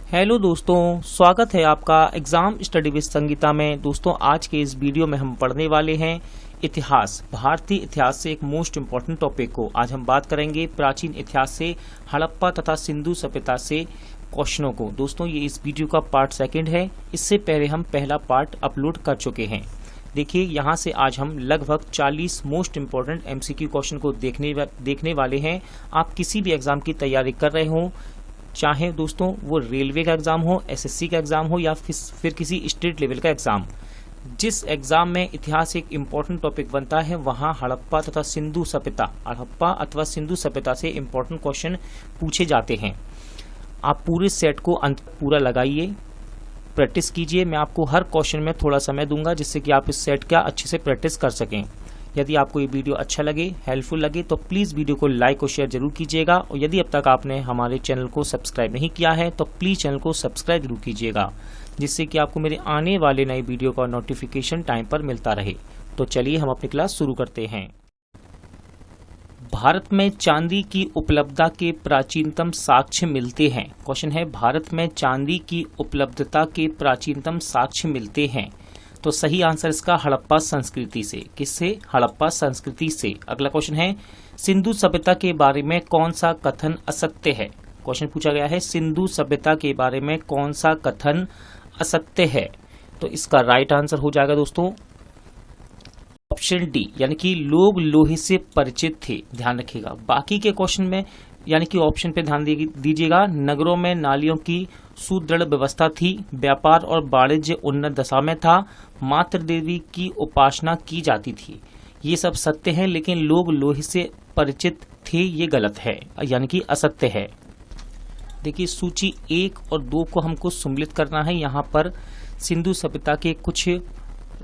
Hello दोस्तों, स्वागत है आपका एग्जाम स्टडी विद संगीता में। दोस्तों, आज के इस वीडियो में हम पढ़ने वाले हैं इतिहास, भारतीय इतिहास से एक मोस्ट इम्पॉर्टेंट टॉपिक को। आज हम बात करेंगे प्राचीन इतिहास से हड़प्पा तथा सिंधु सभ्यता से क्वेश्चनों को। दोस्तों, ये इस वीडियो का पार्ट सेकंड है। इससे पहले हम पहला पार्ट अपलोड कर चुके हैं। देखिए, यहाँ से आज हम लगभग 40 मोस्ट इम्पॉर्टेंट एमसीक्यू क्वेश्चन को देखने वाले हैं। आप किसी भी एग्जाम की तैयारी कर रहे हो, चाहे दोस्तों वो रेलवे का एग्जाम हो, एसएससी का एग्जाम हो या फिर किसी स्टेट लेवल का एग्जाम, जिस एग्जाम में इतिहास एक इम्पॉर्टेंट टॉपिक बनता है वहाँ हड़प्पा अथवा सिंधु सभ्यता से इम्पॉर्टेंट क्वेश्चन पूछे जाते हैं। आप पूरे सेट को अंत पूरा लगाइए, प्रैक्टिस कीजिए। मैं आपको हर क्वेश्चन में थोड़ा समय दूंगा जिससे कि आप इस सेट का अच्छे से प्रैक्टिस कर सकें। यदि आपको ये वीडियो अच्छा लगे, हेल्पफुल लगे, तो प्लीज़ वीडियो को लाइक और शेयर जरूर कीजिएगा। और यदि अब तक आपने हमारे चैनल को सब्सक्राइब नहीं किया है तो प्लीज़ चैनल को सब्सक्राइब जरूर कीजिएगा, जिससे कि आपको मेरे आने वाले नए वीडियो का नोटिफिकेशन टाइम पर मिलता रहे। तो चलिए हम अपनी क्लास शुरू करते हैं। भारत में चांदी की उपलब्धता के प्राचीनतम साक्ष्य मिलते हैं। क्वेश्चन है, भारत में चांदी की उपलब्धता के प्राचीनतम साक्ष्य मिलते हैं। तो सही आंसर इसका हड़प्पा संस्कृति से। किससे? हड़प्पा संस्कृति से। अगला क्वेश्चन है, सिंधु सभ्यता के बारे में कौन सा कथन असत्य है? क्वेश्चन पूछा गया है, सिंधु सभ्यता के बारे में कौन सा कथन असत्य है? तो इसका राइट आंसर हो जाएगा दोस्तों ऑप्शन डी, यानी कि लोग लोहे से परिचित थे। ध्यान रखिएगा, बाकी के क्वेश्चन में यानी कि ऑप्शन पे ध्यान दीजिएगा। नगरों में नालियों की सुदृढ़ व्यवस्था थी, व्यापार और वाणिज्य उन्नत दशा में था, मातृ देवी की उपासना की जाती थी। ये सब सत्य है, लेकिन लोग लोहे से परिचित थे, ये गलत है, यानी कि असत्य है। देखिए, सूची 1 और 2 को हमको सम्मिलित करना है। यहाँ पर सिंधु सभ्यता के कुछ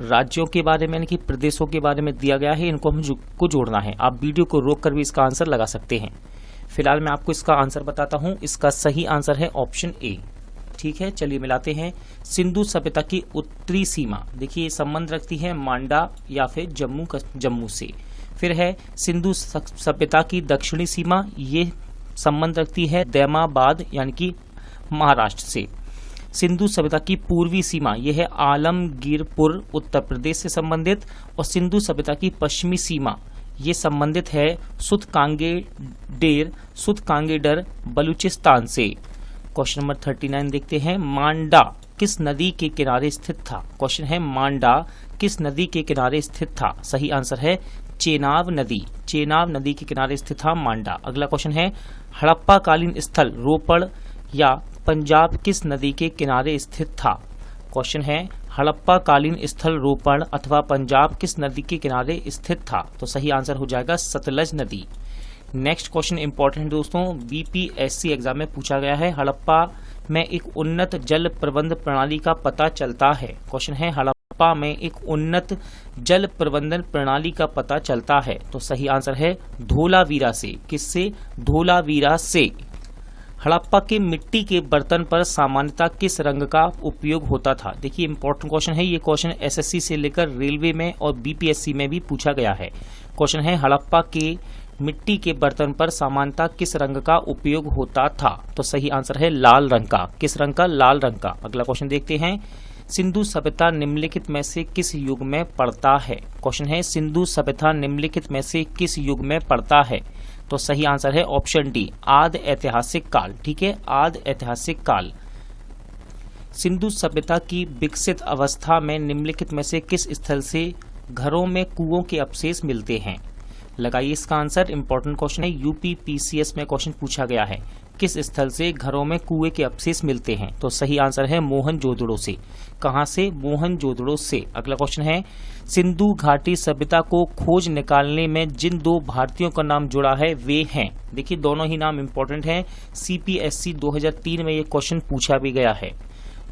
राज्यों के बारे में यानी कि प्रदेशों के बारे में दिया गया है, इनको हमको जोड़ना है। आप वीडियो को रोक कर भी इसका आंसर लगा सकते हैं। फिलहाल मैं आपको इसका आंसर बताता हूं। इसका सही आंसर है ऑप्शन ए। ठीक है, चलिए मिलाते हैं। सिंधु सभ्यता की उत्तरी सीमा, देखिए, संबंध रखती है मांडा या फिर जम्मू से। फिर है सिंधु सभ्यता की दक्षिणी सीमा, ये संबंध रखती है दैमाबाद यानी कि महाराष्ट्र से। सिंधु सभ्यता की पूर्वी सीमा, यह है आलमगीरपुर उत्तर प्रदेश से संबंधित। और सिंधु सभ्यता की पश्चिमी सीमा, ये संबंधित है सुतकांगेडर बलूचिस्तान से। क्वेश्चन नंबर 39 देखते हैं, मांडा किस नदी के किनारे स्थित था? क्वेश्चन है, मांडा किस नदी के किनारे स्थित था? सही आंसर है चेनाब नदी। चेनाब नदी के किनारे स्थित था मांडा। अगला क्वेश्चन है, हड़प्पा कालीन स्थल रोपड़ या पंजाब किस नदी के किनारे स्थित था? क्वेश्चन है, हड़प्पा कालीन स्थल रोपड़ अथवा पंजाब किस नदी के किनारे स्थित था? तो सही आंसर हो जाएगा सतलज नदी। नेक्स्ट क्वेश्चन इंपॉर्टेंट दोस्तों, बीपीएससी एग्जाम में पूछा गया है, हड़प्पा में एक उन्नत जल प्रबंध प्रणाली का पता चलता है। क्वेश्चन है, हड़प्पा में एक उन्नत जल प्रबंधन प्रणाली का पता चलता है। तो सही आंसर है धोलावीरा से। किससे? धोलावीरा से। हड़प्पा के मिट्टी के बर्तन पर सामान्यतः किस रंग का उपयोग होता था? देखिए, इंपॉर्टेंट क्वेश्चन है। ये क्वेश्चन एसएससी से लेकर रेलवे में और बीपीएससी में भी पूछा गया है। क्वेश्चन है, हड़प्पा के मिट्टी के बर्तन पर सामान्यतः किस रंग का उपयोग होता था? तो सही आंसर है लाल रंग का। किस रंग का? लाल रंग का। अगला क्वेश्चन देखते हैं, सिंधु सभ्यता निम्नलिखित में से किस युग में पड़ता है? क्वेश्चन है, सिंधु सभ्यता निम्नलिखित में से किस युग में पड़ता है? तो सही आंसर है ऑप्शन डी, आदि ऐतिहासिक काल। ठीक है, आदि ऐतिहासिक काल। सिंधु सभ्यता की विकसित अवस्था में निम्नलिखित में से किस स्थल से घरों में कुओं के अवशेष मिलते हैं? लगाइए इसका आंसर। इंपॉर्टेंट क्वेश्चन है, यूपी पीसीएस में क्वेश्चन पूछा गया है, किस स्थल से घरों में कुएं के अवशेष मिलते हैं? तो सही आंसर है मोहनजोदड़ो से। कहां से? मोहनजोदड़ो से। अगला क्वेश्चन है, सिंधु घाटी सभ्यता को खोज निकालने में जिन 2 भारतीयों का नाम जुड़ा है वे हैं। देखिए, दोनों ही नाम इंपॉर्टेंट हैं। सीपीएससी 2003 में ये क्वेश्चन पूछा भी गया है।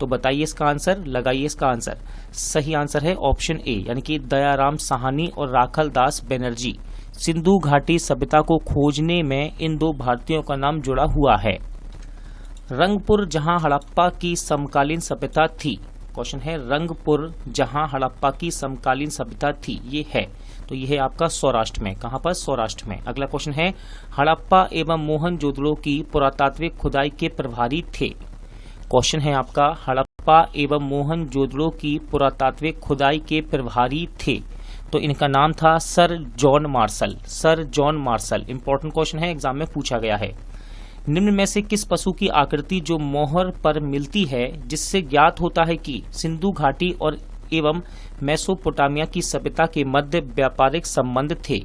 तो बताइए इसका आंसर, लगाइए इसका आंसर। सही आंसर है ऑप्शन ए, यानी कि दयाराम साहनी और राखल दास बनर्जी। सिंधु घाटी सभ्यता को खोजने में इन 2 भारतीयों का नाम जुड़ा हुआ है। रंगपुर जहां हड़प्पा की समकालीन सभ्यता थी। क्वेश्चन है, रंगपुर जहां हड़प्पा की समकालीन सभ्यता थी, ये है। तो ये है आपका सौराष्ट्र में। कहां पर? सौराष्ट्र में। अगला क्वेश्चन है, हड़प्पा एवं मोहनजोदड़ो की पुरातात्विक खुदाई के प्रभारी थे। क्वेश्चन है आपका, हड़प्पा एवं मोहनजोदड़ो की पुरातात्विक खुदाई के प्रभारी थे, तो इनका नाम था sir John Marshall. Sir John Marshall important question है, एग्जाम में पूछा गया है। निम्न में से किस पशु की आकृति जो मोहर पर मिलती है जिससे ज्ञात होता है कि सिंधु घाटी और एवं मेसोपोटामिया की सभ्यता के मध्य व्यापारिक संबंध थे?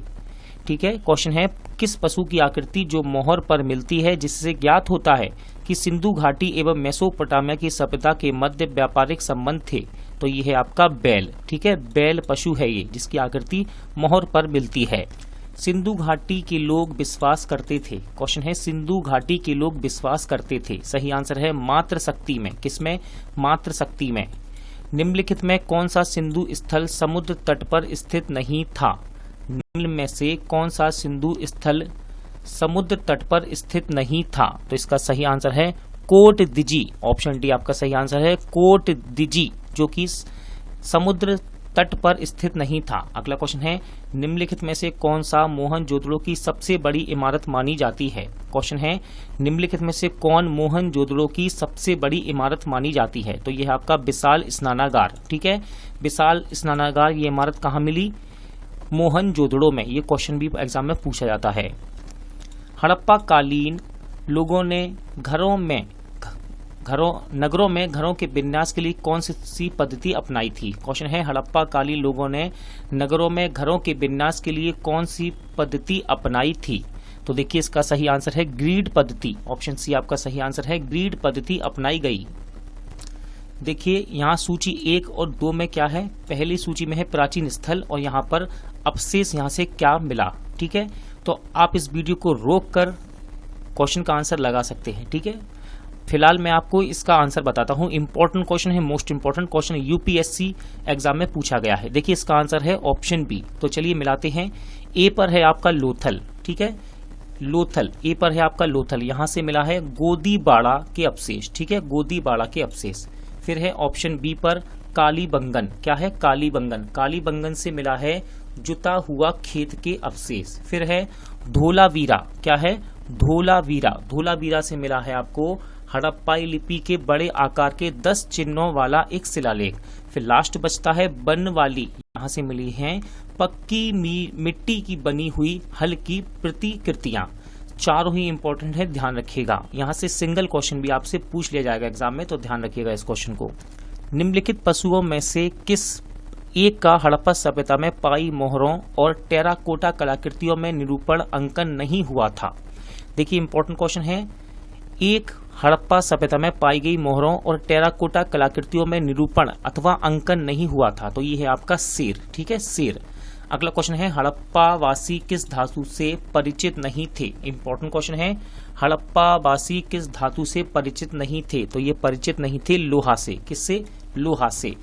ठीक है, क्वेश्चन है, किस पशु की आकृति जो मोहर पर मिलती है जिससे ज्ञात होता है कि सिंधु घाटी एवं मेसोपोटामिया की सभ्यता के मध्य व्यापारिक संबंध थे? तो ये है आपका बैल। ठीक है, बैल पशु है ये जिसकी आकृति मोहर पर मिलती है। सिंधु घाटी के लोग विश्वास करते थे, क्वेश्चन है, सिंधु घाटी के लोग विश्वास करते थे। सही आंसर है मातृ शक्ति में। किसमें? मातृ शक्ति में। निम्नलिखित में कौन सा सिंधु स्थल समुद्र तट पर स्थित नहीं था? निम्न में से कौन सा सिंधु स्थल समुद्र तट पर स्थित नहीं था? तो इसका सही आंसर है कोट दिजी। ऑप्शन डी आपका सही आंसर है कोट दिजी, जो कि समुद्र तट पर स्थित नहीं था। अगला क्वेश्चन है, निम्नलिखित में से कौन सा मोहनजोदड़ो की सबसे बड़ी इमारत मानी जाती है? क्वेश्चन है, निम्नलिखित में से कौन मोहनजोदड़ो की सबसे बड़ी इमारत मानी जाती है? तो यह आपका विशाल स्नानागार। ठीक है, विशाल स्नानागार, ये इमारत कहाँ मिली? मोहनजोदड़ो में। ये क्वेश्चन भी एग्जाम में पूछा जाता है। हड़प्पा कालीन लोगों ने नगरों में घरों के विन्यास के लिए कौन सी पद्धति अपनाई थी? क्वेश्चन है, हड़प्पा कालीन लोगों ने नगरों में घरों के विन्यास के लिए कौन सी पद्धति अपनाई थी? तो देखिए इसका सही आंसर है ग्रिड पद्धति। ऑप्शन सी आपका सही आंसर है, ग्रिड पद्धति अपनाई गई। देखिए यहाँ सूची 1 और 2 में क्या है? पहली सूची में है प्राचीन स्थल और यहाँ पर अवशेष, यहाँ से क्या मिला। ठीक है, तो आप इस वीडियो को रोक कर क्वेश्चन का आंसर लगा सकते हैं। ठीक है, फिलहाल मैं आपको इसका आंसर बताता हूँ। इंपॉर्टेंट क्वेश्चन है, most important question, UPSC exam में पूछा गया है। देखिए इसका आंसर है ऑप्शन बी। तो चलिए मिलाते हैं। ए पर है आपका लोथल। ठीक है, लोथल, ए पर है आपका लोथल, यहाँ से मिला है गोदीबाड़ा के अवशेष। ठीक है, गोदीबाड़ा के अवशेष। फिर है ऑप्शन बी पर कालीबंगन। क्या है? कालीबंगन। कालीबंगन से मिला है जुता हुआ खेत के अवशेष। फिर है धोलावीरा। क्या है? धोलावीरा। धोलावीरा से मिला है आपको हड़प्पाई लिपि के बड़े आकार के 10 चिन्हों वाला एक शिलालेख। फिर लास्ट बचता है बनवाली। यहाँ से मिली हैं पक्की मिट्टी की बनी हुई हल्की प्रतिकृतियां। चारों ही इंपॉर्टेंट है, ध्यान रखिएगा। यहाँ से सिंगल क्वेश्चन भी आपसे पूछ लिया जाएगा एग्जाम में, तो ध्यान रखिएगा इस क्वेश्चन को। निम्नलिखित पशुओं में से किस एक का हड़प्पा सभ्यता में पाई मोहरों और टेराकोटा कलाकृतियों में निरूपण अंकन नहीं हुआ था? देखिए इंपॉर्टेंट क्वेश्चन है, एक हड़प्पा सभ्यता में पाई गई मोहरों और टेराकोटा कलाकृतियों में निरूपण अथवा अंकन नहीं हुआ था, तो ये है आपका शेर। ठीक है, शेर। अगला क्वेश्चन है, हड़प्पा वासी किस धातु से परिचित नहीं थे? इंपॉर्टेंट क्वेश्चन है, हड़प्पा वासी किस धातु से परिचित नहीं थे? तो ये परिचित नहीं थे लोहा से। किससे? लोहा से।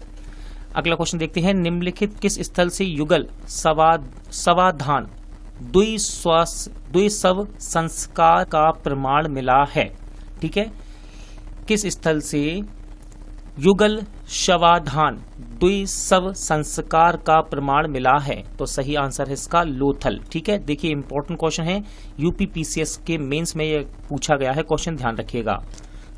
अगला क्वेश्चन देखते हैं, निम्नलिखित किस स्थल से युगल समाधान द्विशव संस्कार का प्रमाण मिला है? ठीक है, किस स्थल से युगल शवाधान द्विशव संस्कार का प्रमाण मिला है? तो सही आंसर है इसका लोथल। ठीक है, देखिए इंपॉर्टेंट क्वेश्चन है, यूपीपीसीएस के मेंस में ये पूछा गया है क्वेश्चन, ध्यान रखिएगा।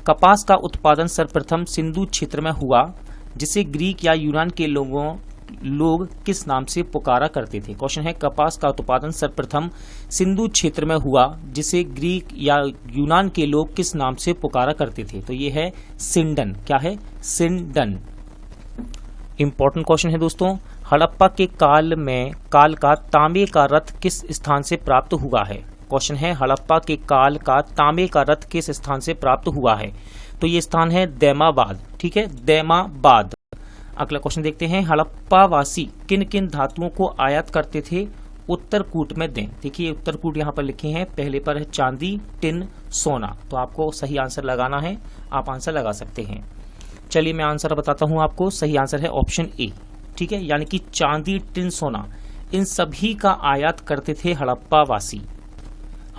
कपास का उत्पादन सर्वप्रथम सिंधु क्षेत्र में हुआ, जिसे ग्रीक या यूनान के लोग किस नाम से पुकारा करते थे? क्वेश्चन है, कपास का उत्पादन सर्वप्रथम सिंधु क्षेत्र में हुआ, जिसे ग्रीक या यूनान के लोग किस नाम से पुकारा करते थे? तो ये है सिंडन। क्या है? सिंडन। इंपॉर्टेंट क्वेश्चन है दोस्तों, हड़प्पा के काल का तांबे का रथ किस स्थान से प्राप्त हुआ है? क्वेश्चन है, हड़प्पा के काल का तांबे का रथ किस स्थान से प्राप्त हुआ है? तो ये स्थान है दैमाबाद। ठीक है, दैमाबाद। अगला क्वेश्चन देखते हैं, हड़प्पा वासी किन किन धातुओं को आयात करते थे? उत्तरकूट में दें। देखिए उत्तरकूट यहाँ पर लिखे हैं, पहले पर है चांदी, टिन, सोना। तो आपको सही आंसर लगाना है, आप आंसर लगा सकते हैं। चलिए मैं आंसर बताता हूँ आपको। सही आंसर है ऑप्शन ए। ठीक है, यानी कि चांदी, टिन, सोना, इन सभी का आयात करते थे हड़प्पा वासी।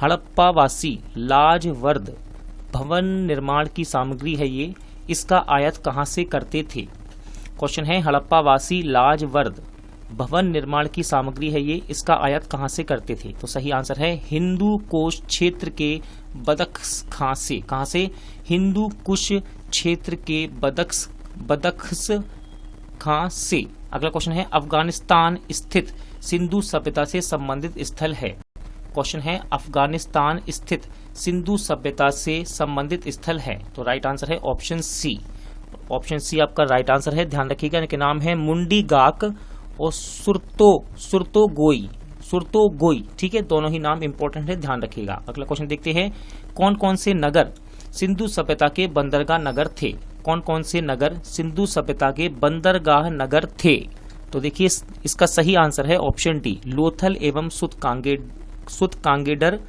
हड़प्पा वासी लाजवर्द भवन निर्माण की सामग्री है ये, इसका आयात कहाँ से करते थे? क्वेश्चन है, हड़प्पा वासी लाजवर्द भवन निर्माण की सामग्री है ये, इसका आयात कहाँ से करते थे? तो सही आंसर है हिंदू कुश क्षेत्र के बदख्शां से। कहाँ से? हिंदू कुश क्षेत्र के बदख्श खां से। अगला क्वेश्चन है अफगानिस्तान स्थित सिंधु सभ्यता से संबंधित स्थल है। क्वेश्चन है अफगानिस्तान स्थित सिंधु सभ्यता से संबंधित स्थल है, तो राइट आंसर है ऑप्शन सी। ऑप्शन सी आपका राइट आंसर है। ध्यान रखिएगा, इनके नाम है मुंडी गाक और सुरतोगोई, ठीक है, दोनों ही नाम इंपॉर्टेंट है, ध्यान रखिएगा। अगला क्वेश्चन देखते हैं, कौन कौन से नगर सिंधु सभ्यता के बंदरगाह नगर थे? कौन कौन से नगर सिंधु सभ्यता के बंदरगाह नगर थे? तो देखिए इसका सही आंसर है ऑप्शन डी, लोथल एवं सुतकांगेडर,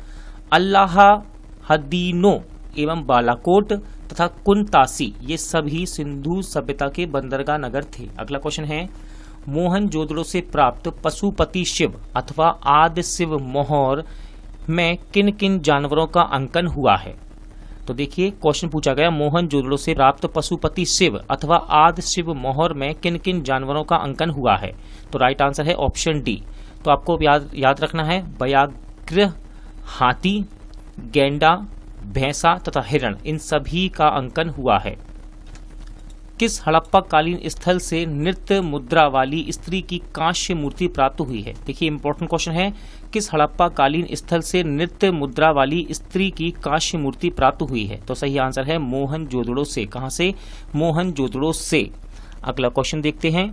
अल्लाहदीनो एवं बालाकोट तथा कुनतासी, ये सभी सिंधु सभ्यता के बंदरगाह नगर थे। अगला क्वेश्चन है, मोहनजोदड़ो से प्राप्त पशुपति शिव अथवा आदि शिव मोहर में किन किन जानवरों का अंकन हुआ है? तो देखिए क्वेश्चन पूछा गया, मोहनजोदड़ो से प्राप्त पशुपति शिव अथवा आदि शिव मोहर में किन किन जानवरों का अंकन हुआ है? तो राइट आंसर है ऑप्शन डी। तो आपको याद रखना है, व्याघ्र, हाथी, गैंडा, भैंसा तथा हिरण, इन सभी का अंकन हुआ है। किस हड़प्पा कालीन स्थल से नृत्य मुद्रा वाली स्त्री की कांस्य मूर्ति प्राप्त हुई है? देखिए इंपॉर्टेंट क्वेश्चन है, किस हड़प्पा कालीन स्थल से नृत्य मुद्रा वाली स्त्री की कांस्य मूर्ति प्राप्त हुई है? तो सही आंसर है मोहनजोदड़ो से। कहां से? मोहनजोदड़ो से। अगला क्वेश्चन देखते हैं,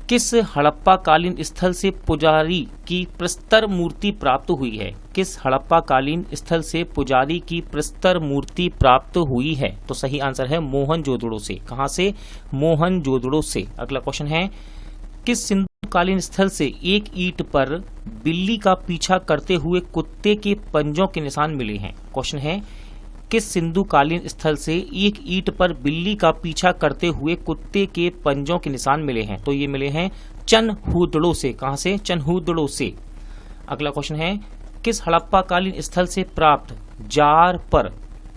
किस हड़प्पा कालीन स्थल से पुजारी की प्रस्तर मूर्ति प्राप्त हुई है? किस हड़प्पा कालीन स्थल से पुजारी की प्रस्तर मूर्ति प्राप्त हुई है? तो सही आंसर है मोहनजोदड़ो से। कहां से? मोहनजोदड़ो से। अगला क्वेश्चन है, किस सिंधु कालीन स्थल से एक ईंट पर बिल्ली का पीछा करते हुए कुत्ते के पंजों के निशान मिले हैं? क्वेश्चन है, किस सिंधु कालीन स्थल से एक ईंट पर बिल्ली का पीछा करते हुए कुत्ते के पंजों के निशान मिले हैं? तो ये मिले हैं चनहूदड़ो से। कहां से? चनहूदड़ो से। अगला क्वेश्चन है, किस हड़प्पा कालीन स्थल से प्राप्त जार पर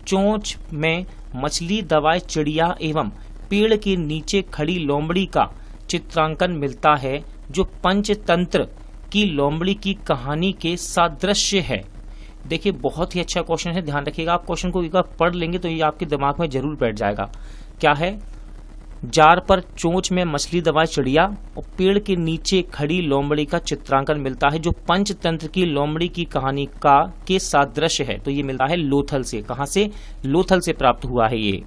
चोंच में मछली, दवाए, चिड़िया एवं पेड़ के नीचे खड़ी लोमड़ी का चित्रांकन मिलता है, जो पंचतंत्र की लोमड़ी की कहानी के सादृश्य है? देखिए बहुत ही अच्छा क्वेश्चन है, ध्यान रखिएगा। आप क्वेश्चन को एक बार पढ़ लेंगे तो ये आपके दिमाग में जरूर बैठ जाएगा। क्या है? जार पर चोंच में मछली, दवाए, चिड़िया और पेड़ के नीचे खड़ी लोमड़ी का चित्रांकन मिलता है, जो पंचतंत्र की लोमड़ी की कहानी का के सादृश्य है। तो ये मिलता है लोथल से। कहां से? लोथल से प्राप्त हुआ है ये।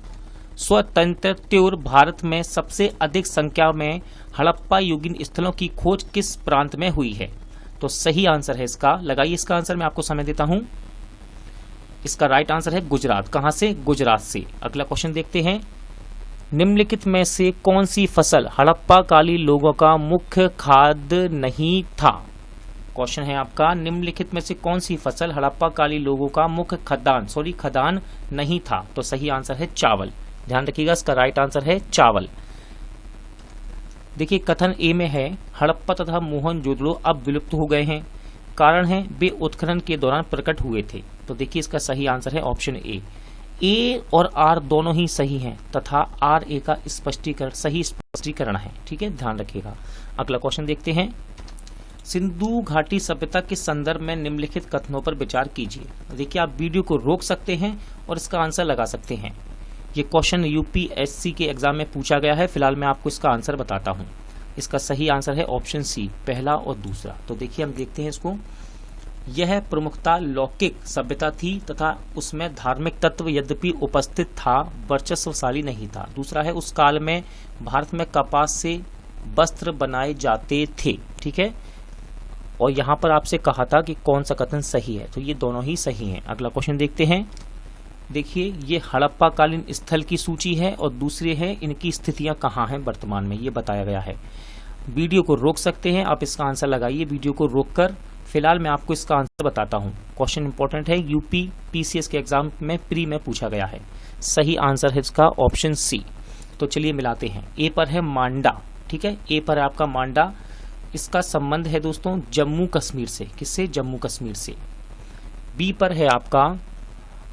स्वतंत्रोत्तर भारत में सबसे अधिक संख्या में हड़प्पा युगीन स्थलों की खोज किस प्रांत में हुई है? तो सही आंसर है इसका, लगाइए इसका आंसर, मैं आपको समय देता हूं। इसका राइट आंसर है गुजरात। कहां से? गुजरात से। अगला क्वेश्चन देखते हैं, निम्नलिखित में से कौन सी फसल हड़प्पा कालीन लोगों का मुख्य खाद्य नहीं था? क्वेश्चन है आपका, निम्नलिखित में से कौन सी फसल हड़प्पा कालीन लोगों का मुख्य खदान नहीं था? तो सही आंसर है चावल। ध्यान रखिएगा, इसका राइट आंसर है चावल। देखिए कथन ए में है, हड़प्पा तथा मोहनजोदड़ो अब विलुप्त हो गए हैं, कारण है वे उत्खनन के दौरान प्रकट हुए थे। तो देखिए इसका सही आंसर है ऑप्शन ए और आर दोनों ही सही हैं तथा आर ए का सही स्पष्टीकरण है। ठीक है, ध्यान रखिएगा। अगला क्वेश्चन देखते हैं, सिंधु घाटी सभ्यता के संदर्भ में निम्नलिखित कथनों पर विचार कीजिए। देखिए आप वीडियो को रोक सकते हैं और इसका आंसर लगा सकते हैं। ये क्वेश्चन यूपीएससी के एग्जाम में पूछा गया है। फिलहाल मैं आपको इसका आंसर बताता हूं। इसका सही आंसर है ऑप्शन सी, पहला और दूसरा। तो देखिए हम देखते हैं इसको। यह प्रमुखता लौकिक सभ्यता थी तथा उसमें धार्मिक तत्व यद्यपि उपस्थित था, वर्चस्वशाली नहीं था। दूसरा है, उस काल में भारत में कपास से वस्त्र बनाए जाते थे। ठीक है, और यहाँ पर आपसे कहा था कि कौन सा कथन सही है, तो ये दोनों ही सही हैं। अगला क्वेश्चन देखते हैं। देखिए ये हड़प्पा कालीन स्थल की सूची है और दूसरे है इनकी स्थितियां कहाँ हैं वर्तमान में, ये बताया गया है। वीडियो को रोक सकते हैं, आप इसका आंसर लगाइए वीडियो को रोककर। फिलहाल मैं आपको इसका आंसर बताता हूँ। क्वेश्चन इंपॉर्टेंट है, यूपी पीसीएस के एग्जाम में प्री में पूछा गया है। सही आंसर है इसका ऑप्शन सी। तो चलिए मिलाते हैं। ए पर है मांडा। ठीक है, ए पर है आपका मांडा। इसका संबंध है दोस्तों जम्मू कश्मीर से। किससे? जम्मू कश्मीर से। बी पर है आपका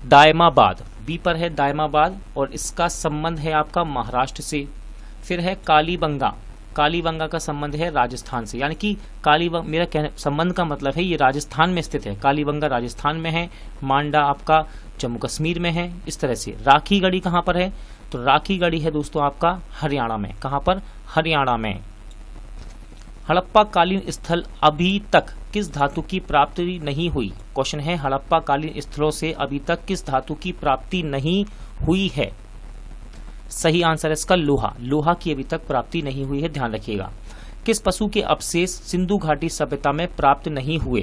दायमाबाद। बी पर है दायमाबाद और इसका संबंध है आपका महाराष्ट्र से। फिर है कालीबंगा। कालीबंगा का संबंध है राजस्थान से, यानी कि मेरा कहने संबंध का मतलब है ये राजस्थान में स्थित है। कालीबंगा राजस्थान में है, मांडा आपका जम्मू कश्मीर में है। इस तरह से राखीगढ़ी कहाँ पर है, तो राखीगढ़ी है दोस्तों आपका हरियाणा में। कहाँ पर, हरियाणा में। हड़प्पा कालीन स्थल अभी तक किस धातु की प्राप्ति नहीं हुई। क्वेश्चन है हड़प्पा कालीन स्थलों से अभी तक किस धातु की प्राप्ति नहीं हुई है। सही आंसर है इसका लोहा। लोहा की अभी तक प्राप्ति नहीं हुई है, ध्यान रखिएगा। किस पशु के अवशेष सिंधु घाटी सभ्यता में प्राप्त नहीं हुए।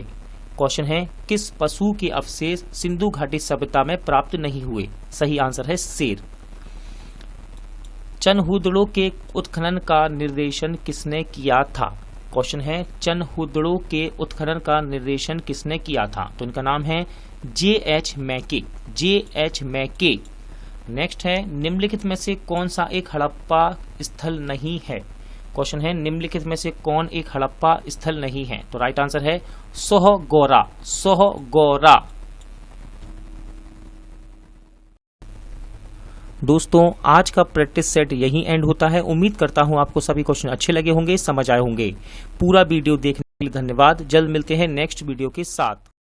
क्वेश्चन है किस पशु के अवशेष सिंधु घाटी सभ्यता में प्राप्त नहीं हुए। सही आंसर है शेर। चनहुदड़ो के उत्खनन का निर्देशन किसने किया था। क्वेश्चन है चनहुदड़ो के उत्खनन का निर्देशन किसने किया था, तो इनका नाम है J.H. मैके। J.H. मैके। नेक्स्ट है निम्नलिखित में से कौन सा एक हड़प्पा स्थल नहीं है। क्वेश्चन है निम्नलिखित में से कौन एक हड़प्पा स्थल नहीं है, तो राइट आंसर है सोहगोरा। सोहगोरा। दोस्तों आज का प्रैक्टिस सेट यहीं एंड होता है। उम्मीद करता हूं आपको सभी क्वेश्चन अच्छे लगे होंगे, समझ आए होंगे। पूरा वीडियो देखने के लिए धन्यवाद। जल्द मिलते हैं नेक्स्ट वीडियो के साथ।